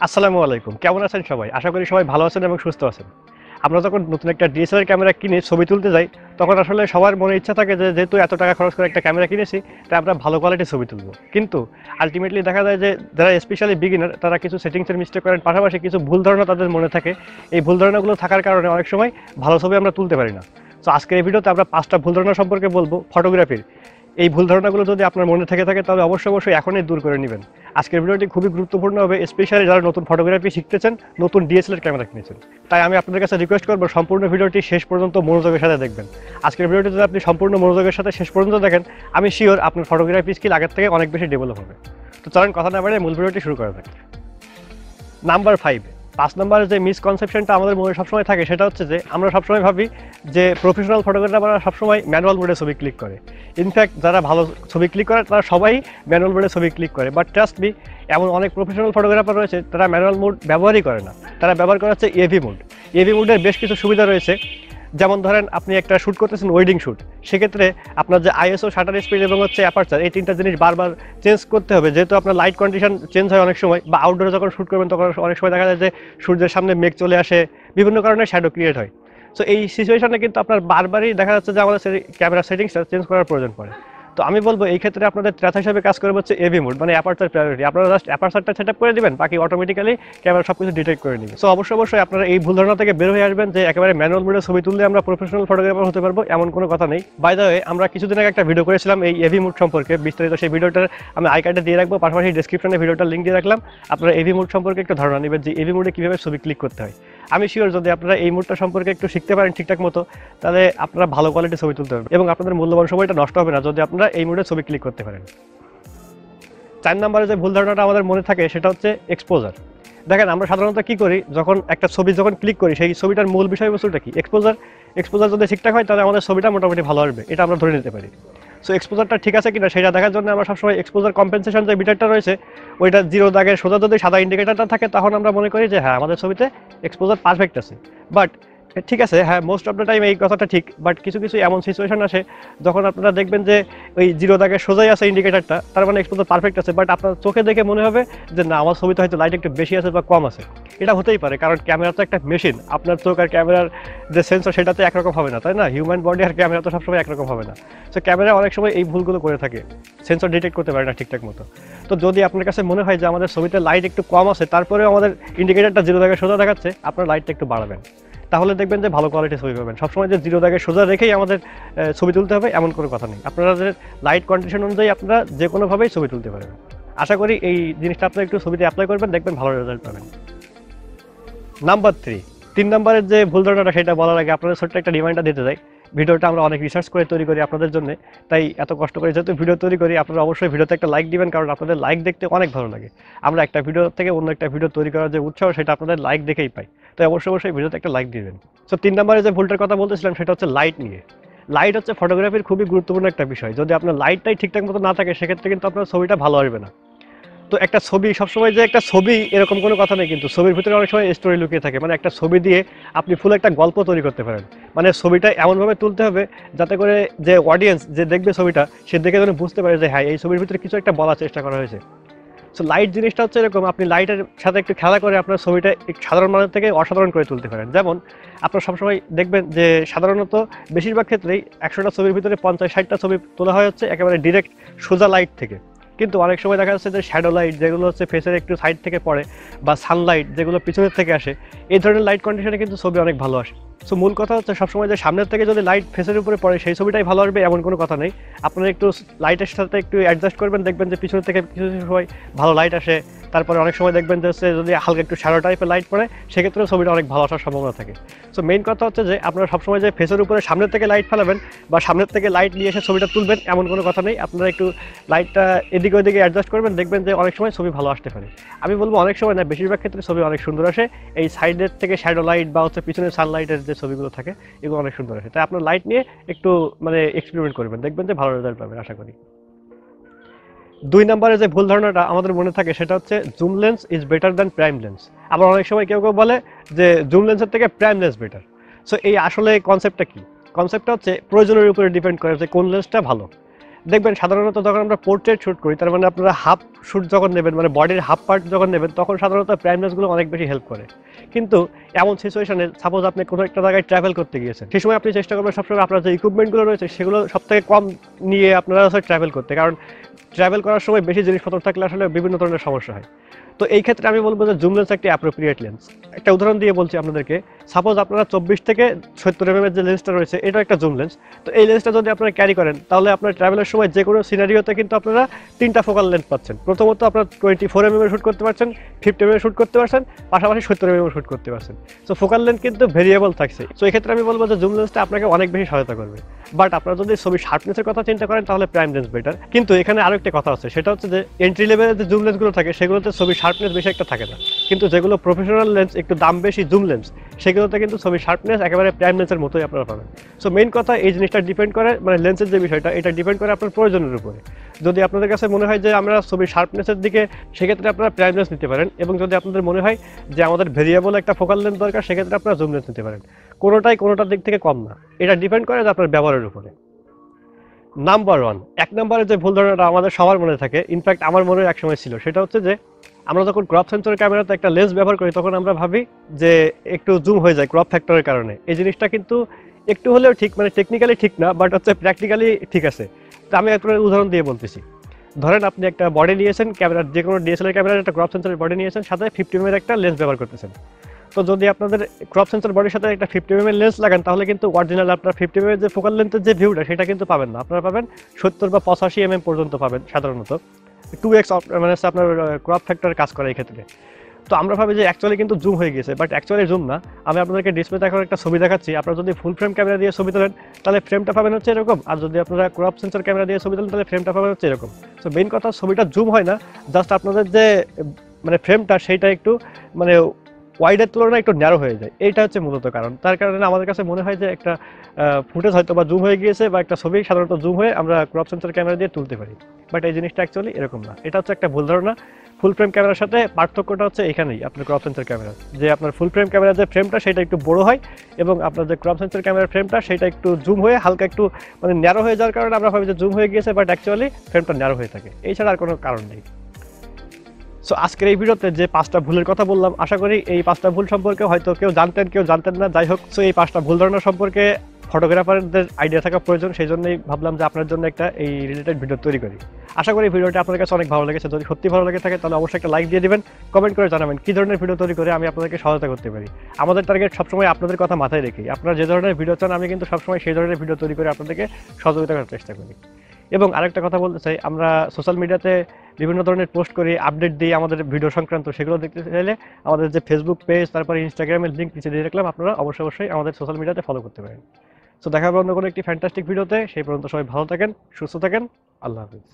আসসালামু আলাইকুম। কেমন আছেন সবাই? আশা করি সবাই ভালো আছেন এবং সুস্থ আছেন। আমরা যখন নতুন একটা ডিএসএলআর ক্যামেরা কিনে ছবি তুলতে যাই, তখন আসলে সবার মনে ইচ্ছা থাকে যে যেহেতু এত টাকা খরচ করে একটা ক্যামেরা কিনেছি, তাই আমরা ভালো কোয়ালিটির ছবি তুলব। কিন্তু আল্টিমেটলি দেখা যায় যে যারা স্পেশালি বিগিনার তারা কিছু সেটিংসের মিস্টেক করেন, পাশাপাশি কিছু ভুল ধারণা তাদের মনে থাকে। এই ভুল ধারণাগুলো থাকার কারণে অনেক সময় ভালো ছবি আমরা তুলতে পারি না। তো আজকের এই ভিডিওতে আমরা 5টা ভুল ধারণা সম্পর্কে বলবো ফটোগ্রাফির। এই ভুল ধারণাগুলো যদি আপনার মনে থেকে থাকে তাহলে অবশ্যই এখনই দূর করে নেবেন। আজকের ভিডিওটি খুবই গুরুত্বপূর্ণ হবে, স্পেশালি যারা নতুন ফটোগ্রাফি শিখতেছেন, নতুন ডিএসএলআর ক্যামেরা কিনেছেন। তাই আমি আপনাদের কাছে রিকোয়েস্ট করবো সম্পূর্ণ ভিডিওটি শেষ পর্যন্ত মনোযোগের সাথে দেখবেন। আজকের ভিডিওটি যদি আপনি সম্পূর্ণ মনোযোগের সাথে শেষ পর্যন্ত দেখেন, আমি শিওর আপনার ফটোগ্রাফি স্কিল আগের থেকে অনেক বেশি ডেভেলপ হবে। তো চলেন কথা না বাড়িয়ে মূল ভিডিওটি শুরু করা যাক। নাম্বার 5 নম্বরের যে মিসকনসেপশনটা আমাদের মনে সবসময় থাকে সেটা হচ্ছে যে আমরা সবসময় ভাবি যে প্রফেশনাল ফটোগ্রাফাররা সবসময় ম্যানুয়াল মোডে ছবি ক্লিক করে। ইনফ্যাক্ট যারা ভালো ছবি ক্লিক করে তারা সবাই ম্যানুয়াল মোডে ছবি ক্লিক করে, বাট ট্রাস্ট মি, এমন অনেক প্রফেশনাল ফটোগ্রাফার রয়েছে তারা ম্যানুয়াল মোড ব্যবহারই করে না। তারা ব্যবহার করে হচ্ছে এভি মোড। এভি মোডের বেশ কিছু সুবিধা রয়েছে। যেমন ধরেন আপনি একটা শ্যুট করতেছেন, ওয়েডিং শ্যুট, সেক্ষেত্রে আপনার যে আইএসও, শাটার স্পিড এবং হচ্ছে অ্যাপারচার, এই তিনটা জিনিস বারবার চেঞ্জ করতে হবে, যেহেতু আপনার লাইট কন্ডিশন চেঞ্জ হয় অনেক সময়, বা আউটডোরে যখন শ্যুট করবেন তখন অনেক সময় দেখা যায় যে সূর্যের সামনে মেঘ চলে আসে, বিভিন্ন কারণে শ্যাডো ক্রিয়েট হয়। সো এই সিচুয়েশনে কিন্তু আপনার বারবারই দেখা যাচ্ছে যে আমাদের ক্যামেরা সেটিংসটা চেঞ্জ করার প্রয়োজন পড়ে। তো আমি বলবো এই ক্ষেত্রে আপনাদের ট্র্যাথ হিসাবে কাজ করবে হচ্ছে এভি মোড, মানে অ্যাপারচার প্রায়োরিটি। আপনারা জাস্ট অ্যাপারচারটা সেট আপ করে দিবেন, বাকি অটোমেটিক্যালি ক্যামেরা সব কিছু ডিটেক্ট করে নেবে। সো অবশ্যই আপনারা এই ভুল ধারণা থেকে বের হয়ে আসবেন যে একেবারে ম্যানুয়াল মোডে ছবি তুললে আমরা প্রফেশনাল ফটোগ্রাফার হতে পারবো, এমন কোনো কথা নেই। বাই দ্য ওয়ে, আমরা কিছুদিন আগে একটা ভিডিও করেছিলাম এই এভি মোড সম্পর্কে বিস্তারিত। সেই ভিডিওটার আমি আই কার্ডে দিয়ে রাখবো, পাশাপাশি ডেসক্রিপশনে ভিডিওটার লিঙ্ক দিয়ে রাখলাম। আপনারা এভি মোড সম্পর্কে একটু ধারণা নেবেন যে এভি মোডে কীভাবে ছবি ক্লিক করতে হয়। আমি শিওর যদি আপনারা এই মোডটা সম্পর্কে একটু শিখতে পারেন ঠিকঠাক মতো, তাহলে আপনারা ভালো কোয়ালিটির ছবি তুলতে পারবেন এবং আপনাদের মূল্যবান সময়টা নষ্ট হবে না যদি আপনারা এই মোডে ছবি ক্লিক করতে পারেন। 4 নম্বরে যে ভুল ধারণাটা আমাদের মনে থাকে সেটা হচ্ছে এক্সপোজার। দেখেন, আমরা সাধারণত কি করি, যখন একটা ছবি ক্লিক করি, সেই ছবিটার মূল বিষয়বস্তুটা কি? এক্সপোজার যদি ঠিকঠাক হয় তাহলে আমাদের ছবিটা মোটামুটি ভালো আসবে, এটা আমরা ধরে নিতে পারি। সো এক্সপোজারটা ঠিক আছে কিনা সেটা দেখার জন্য আমরা সবসময় এক্সপোজার কম্পেনসেশন যে মিটারটা রয়েছে, ওইটা 0 দাগের সোজা যদি সাদা ইন্ডিকেটারটা থাকে, তখন আমরা মনে করি যে হ্যাঁ, আমাদের ছবিতে এক্সপোজার পারফেক্ট আছে। বাট ঠিক আছে, হ্যাঁ, মোস্ট অফ দ্য টাইম এই কথাটা ঠিক, বাট কিছু এমন সিচুয়েশন আসে যখন আপনারা দেখবেন যে ওই 0 দাগের সোজাই আছে ইন্ডিকেটারটা, তার মানে এক্সপোজার পারফেক্ট আছে, বাট আপনার চোখে দেখে মনে হবে যে না, আমার ছবিতে হয়তো লাইট একটু বেশি আছে বা কম আছে। এটা হতেই পারে, কারণ ক্যামেরা তো একটা মেশিন। আপনার চোখ আর ক্যামেরার যে সেন্সর সেটাতে একরকম হবে না, তাই না? হিউম্যান বডি আর ক্যামেরা তো সবসময় একরকম হবে না। সো ক্যামেরা অনেক সময় এই ভুলগুলো করে থাকে, সেন্সর ডিটেক্ট করতে পারে না ঠিকঠাক মতো। তো যদি আপনার কাছে মনে হয় যে আমাদের ছবিতে লাইট একটু কম আছে, তারপরেও আমাদের ইন্ডিকেটারটা 0 দাগের সোজা দেখাচ্ছে, আপনার লাইটটা একটু বাড়াবেন, তাহলে দেখবেন যে ভালো কোয়ালিটির ছবি পাবেন। সবসময় যে 0 দাগের সোজা রেখেই আমাদের ছবি তুলতে হবে এমন কোনো কথা নেই। আপনারা লাইট কন্ডিশন অনুযায়ী আপনারা যে কোনোভাবেই ছবি তুলতে পারবেন। আশা করি এই জিনিসটা আপনারা একটু ছবিতে অ্যাপ্লাই করবেন, দেখবেন ভালো রেজাল্ট পাবেন। নাম্বার 3 নম্বরের যে ভুল ধারণাটা সেটা বলার আগে আপনাদের ছোট্ট একটা রিমাইন্ডার দিতে চাই। ভিডিওটা আমরা অনেক রিসার্চ করে তৈরি করি আপনাদের জন্য, তাই এত কষ্ট করে যেহেতু ভিডিও তৈরি করি, আপনারা অবশ্যই ভিডিওতে একটা লাইক দিবেন, কারণ আপনাদের লাইক দেখতে অনেক ভালো লাগে। আমরা একটা ভিডিও থেকে অন্য একটা ভিডিও তৈরি করার যে উৎসাহ, সেটা আপনাদের লাইক দেখেই পাই। তাই অবশ্যই ভিডিওতে একটা লাইক দিবেন। সো 3 নম্বরে যে ভুলটার কথা বলতেছিলাম সেটা হচ্ছে লাইট নিয়ে। লাইট হচ্ছে ফটোগ্রাফির খুবই গুরুত্বপূর্ণ একটা বিষয়। যদি আপনার লাইটটাই ঠিকঠাক মতো না থাকে, সেক্ষেত্রে কিন্তু আপনার ছবিটা ভালো আসবে না। তো একটা ছবি সবসময় যে একটা ছবি এরকম কোনো কথা নেই, কিন্তু ছবির ভিতরে অনেক সময় স্টোরি লুকিয়ে থাকে। মানে একটা ছবি দিয়ে আপনি ফুল একটা গল্প তৈরি করতে পারেন। মানে ছবিটা এমনভাবে তুলতে হবে যাতে করে যে অডিয়েন্স যে দেখবে ছবিটা, সে দেখে যেন বুঝতে পারে যে হ্যাঁ, এই ছবির ভিতরে কিছু একটা বলার চেষ্টা করা হয়েছে। সো লাইট জিনিসটা হচ্ছে এরকম, আপনি লাইটের সাথে একটু খেলা করে আপনার ছবিটা সাধারণ মানুষ থেকে অসাধারণ করে তুলতে পারেন। যেমন আপনার সবসময় দেখবেন যে সাধারণত বেশিরভাগ ক্ষেত্রেই 100টা ছবির ভিতরে 50-60টা ছবি তোলা হয় হচ্ছে একেবারে ডিরেক্ট সোজা লাইট থেকে। কিন্তু অনেক সময় দেখা যাচ্ছে যে শ্যাডো লাইট, যেগুলো হচ্ছে ফেসের একটু সাইড থেকে পড়ে, বা সানলাইট যেগুলো পিছনের থেকে আসে, এই ধরনের লাইট কন্ডিশনে কিন্তু ছবি অনেক ভালো আসে। সো মূল কথা হচ্ছে সবসময় যে সামনের থেকে যদি লাইট ফেসের উপরে পড়ে সেই ছবিটাই ভালো আসবে এমন কোনো কথা নেই। আপনারা একটু লাইটের সাথে একটু অ্যাডজাস্ট করবেন, দেখবেন যে পিছনের থেকে কিছু সময় ভালো লাইট আসে। তারপরে অনেক সময় দেখবেন যে যদি হালকা একটু শ্যাডো টাইপের লাইট পড়ে, সেক্ষেত্রেও ছবিটা অনেক ভালো আসার সম্ভাবনা থাকে। সো মেইন কথা হচ্ছে যে আপনারা সবসময় যে ফেসের উপরে সামনের থেকে লাইট ফেলাবেন বা সামনের থেকে লাইট নিয়ে এসে ছবিটা তুলবেন এমন কোনো কথা নেই। আপনারা একটু লাইটটা এদিকে ওদিকে অ্যাডজাস্ট করবেন, দেখবেন যে অনেক সময় ছবি ভালো আসতে পারে। আমি বলবো অনেক সময় না, বেশিরভাগ ক্ষেত্রে ছবি অনেক সুন্দর আসে এই সাইডের থেকে শ্যাডো লাইট বা হচ্ছে পিছনের সানলাইটের যে ছবিগুলো থাকে, এগুলো অনেক সুন্দর আসে। তাই আপনার লাইট নিয়ে একটু এক্সপেরিমেন্ট করবেন, দেখবেন যে ভালো রেজাল্ট পাবেন আশা করি। 2 নম্বরে যে ভুল ধারণাটা আমাদের মনে থাকে সেটা হচ্ছে zoom lens is better than prime lens. আবার অনেক সময় কেউ বলে যে জুম লেন্সের থেকে প্রাইম লেন্স বেটার। সো এই আসলে কনসেপ্টটা কি? কনসেপ্টটা হচ্ছে প্রয়োজনের উপরে ডিপেন্ড করে যে কোন লেন্সটা ভালো। দেখবেন সাধারণত যখন আমরা পোর্ট্রেট শ্যুট করি, তার মানে আপনারা হাফ শ্যুট যখন নেবেন, মানে বডির হাফ পার্ট যখন নেবেন, তখন সাধারণত প্রাইম লেন্সগুলো অনেক বেশি হেল্প করে। কিন্তু এমন সিচুয়েশনে সাপোজ আপনি কোনো একটা জায়গায় ট্রাভেল করতে গিয়েছেন, সেই সময় আপনি চেষ্টা করবেন সবসময় আপনার যে ইকুইপমেন্টগুলো রয়েছে সেগুলো সবথেকে কম নিয়ে আপনারা ট্রাভেল করতে, কারণ ট্রাভেল করার সময় বেশি জিনিসপত্র থাকলে আসলে বিভিন্ন ধরনের সমস্যা হয়। তো এই ক্ষেত্রে আমি বলবো যে জুম লেন্স একটি অ্যাপ্রোপ্রিয়েট লেন্স। একটা উদাহরণ দিয়ে বলছি আপনাদেরকে, সাপোজ আপনারা 24 থেকে 70 mm যে লেন্সটা রয়েছে এটা একটা জুম লেন্স। তো এই লেন্সটা যদি আপনারা ক্যারি করেন তাহলে আপনার ট্রাভেলের সময় যে কোনো সিনারিওতে কিন্তু আপনারা 3টা ফোকাল লেন্থ পাচ্ছেন। প্রথমত আপনারা 24 mm শ্যুট করতে পারছেন, 50 mm শ্যুট করতে পারছেন, পাশাপাশি 70 mm শ্যুট করতে পারছেন। সো ফোকাল লেন্থ কিন্তু ভেরিয়েবল থাকছে। সো এই ক্ষেত্রে আমি বলবো যে জুম লেন্সটা আপনাকে অনেক বেশি সহায়তা করবে। বাট আপনারা যদি ছবি শার্পনেসের কথা চিন্তা করেন তাহলে প্রাইম লেন্স বেটার। কিন্তু এখানে আরো একটা কথা আছে, সেটা হচ্ছে যে এন্ট্রি লেভেলের যে জুম লেন্সগুলো থাকে সেগুলোতে ছবি শার্পনেস বেশি একটা থাকে না, কিন্তু যেগুলো প্রফেশনাল লেন্স, একটু দাম বেশি জুম লেন্স, সেগুলোতে কিন্তু ছবি শার্পনেস একেবারে প্রাইম লেন্সের মতোই আপনারা পাবেন। সো মেইন কথা এই জিনিসটা ডিপেন্ড করে, মানে লেন্সের যে বিষয়টা এটা ডিপেন্ড করে আপনার প্রয়োজনের উপরে। যদি আপনাদের কাছে মনে হয় যে আমরা ছবি শার্পনেসের দিকে, সেক্ষেত্রে আপনারা প্রাইম লেন্স নিতে পারেন, এবং যদি আপনাদের মনে হয় যে আমাদের ভেরিয়েবল একটা ফোকাল লেন্স দরকার, সেক্ষেত্রে আপনারা জুম লেন্স নিতে পারেন। কোনোটার দিক থেকে কম না, এটা ডিপেন্ড করে যে আপনার ব্যবহারের উপরে। নাম্বার 1, 1 নম্বরে যে ভুল ধারণাটা আমাদের সবার মনে থাকে, ইনফ্যাক্ট আমার মনে একসময় ছিল, সেটা হচ্ছে যে আমরা যখন ক্রপ সেন্সর ক্যামেরাতে একটা লেন্স ব্যবহার করি তখন আমরা ভাবি যে একটু জুম হয়ে যায় ক্রপ ফ্যাক্টরের কারণে। এই জিনিসটা কিন্তু একটু হলেও ঠিক, মানে টেকনিক্যালি ঠিক না, বাট হচ্ছে প্র্যাকটিক্যালি ঠিক আছে। তো আমি একটা উদাহরণ দিয়ে বলতেছি। ধরেন আপনি একটা বডি নিয়েছেন, ক্যামেরার যে কোনো ডিএসএলআর ক্যামেরার একটা ক্রপ সেন্সরের বডি নিয়েছেন, সাথে 50 mm একটা লেন্স ব্যবহার করতেছেন। তো যদি আপনাদের ক্রপ সেন্সর বডির সাথে একটা 50 mm লেন্স লাগান, তাহলে কিন্তু অরিজিনাল আপনার 50 mm যে ফোকাল লেন্থের যে ভিউটা সেটা কিন্তু পাবেন না। আপনারা পাবেন 70 বা 85 mm পর্যন্ত পাবেন সাধারণত। 2x মানে আপনার ক্রপ ফ্যাক্টর কাজ করে এই ক্ষেত্রে। তো আমরা ভাবি যে অ্যাকচুয়ালি কিন্তু জুম হয়ে গেছে, বাট অ্যাকচুয়ালি জুম না। আমি আপনাদেরকে ডিসপ্লেতে এখন একটা ছবি দেখাচ্ছি, আপনারা যদি ফুল ফ্রেম ক্যামেরা দিয়ে ছবি তোলেন তাহলে ফ্রেমটা পাবেন হচ্ছে এরকম, আর যদি আপনারা ক্রপ সেন্সর ক্যামেরা দিয়ে ছবি তোলেন তাহলে ফ্রেমটা পাবেন হচ্ছে এরকম। সো মেইন কথা, ছবিটা জুম হয় না, জাস্ট আপনাদের যে মানে ফ্রেমটা সেইটা একটু মানে ওয়াইডের তুলনায় একটু ন্যারো হয়ে যায়। এইটা হচ্ছে মূলত কারণ। তার কারণে আমাদের কাছে মনে হয় যে একটা ফুটেজ হয়তো বা জুম হয়ে গিয়েছে, বা একটা ছবি সাধারণত জুম হয়ে আমরা ক্রপ সেন্সর ক্যামেরা দিয়ে তুলতে পারি, বাট এই জিনিসটা অ্যাকচুয়ালি এরকম না। এটা হচ্ছে একটা ভুল ধারণা। ফুল ফ্রেম ক্যামেরার সাথে পার্থক্যটা হচ্ছে এখানেই, আপনার ক্রপ সেন্সর ক্যামেরা যে আপনার ফুল ফ্রেম ক্যামেরার যে ফ্রেমটা সেটা একটু বড় হয়, এবং আপনার যে ক্রপ সেন্সর ক্যামেরার ফ্রেমটা সেটা একটু জুম হয়ে হালকা একটু মানে ন্যারো হয়ে যাওয়ার কারণে আমরা ভাবি যে জুম হয়ে গিয়েছে, বাট অ্যাকচুয়ালি ফ্রেমটা ন্যারো হয়ে থাকে। এছাড়া আর কোনো কারণ নেই। সো আজকের এই ভিডিওতে যে 5টা ভুলের কথা বললাম, আশা করি এই 5টা ভুল সম্পর্কে হয়তো কেউ জানতেন না, যাই হোক। সো এই 5টা ভুল ধারণা সম্পর্কে ফটোগ্রাফারদের আইডিয়া থাকা প্রয়োজন, সেই জন্যই ভাবলাম যে আপনার জন্য একটা এই রিলেটেড ভিডিও তৈরি করি। আশা করি ভিডিওটা আপনাদের কাছে অনেক ভালো লেগেছে। যদি সত্যি ভালো লেগে থাকে তাহলে অবশ্যই একটা লাইক দিয়ে দিবেন, কমেন্ট করে জানাবেন কী ধরনের ভিডিও তৈরি করে আমি আপনাদেরকে সহায়তা করতে পারি। আমাদের টার্গেট সবসময় আপনাদের কথা মাথায় রেখেই, আপনারা যে ধরনের ভিডিও চান আমি কিন্তু সবসময় সেই ধরনের ভিডিও তৈরি করে আপনাদেরকে সহযোগিতা করার চেষ্টা করি। এবং আরেকটা কথা বলতে চাই, আমরা সোশ্যাল মিডিয়াতে বিভিন্ন ধরনের পোস্ট করি, আপডেট দিই আমাদের ভিডিও সংক্রান্ত। সেগুলো দেখতে চাইলে আমাদের যে ফেসবুক পেজ, তারপরে ইনস্টাগ্রামের লিঙ্ক নিচে দিয়ে রাখলাম, আপনারা অবশ্যই আমাদের সোশ্যাল মিডিয়াতে ফলো করতে পারেন। সো দেখা হবে অন্য কোনো একটি ফ্যান্টাস্টিক ভিডিওতে। সেই পর্যন্ত সবাই ভালো থাকেন, সুস্থ থাকেন, আল্লাহ হাফিজ।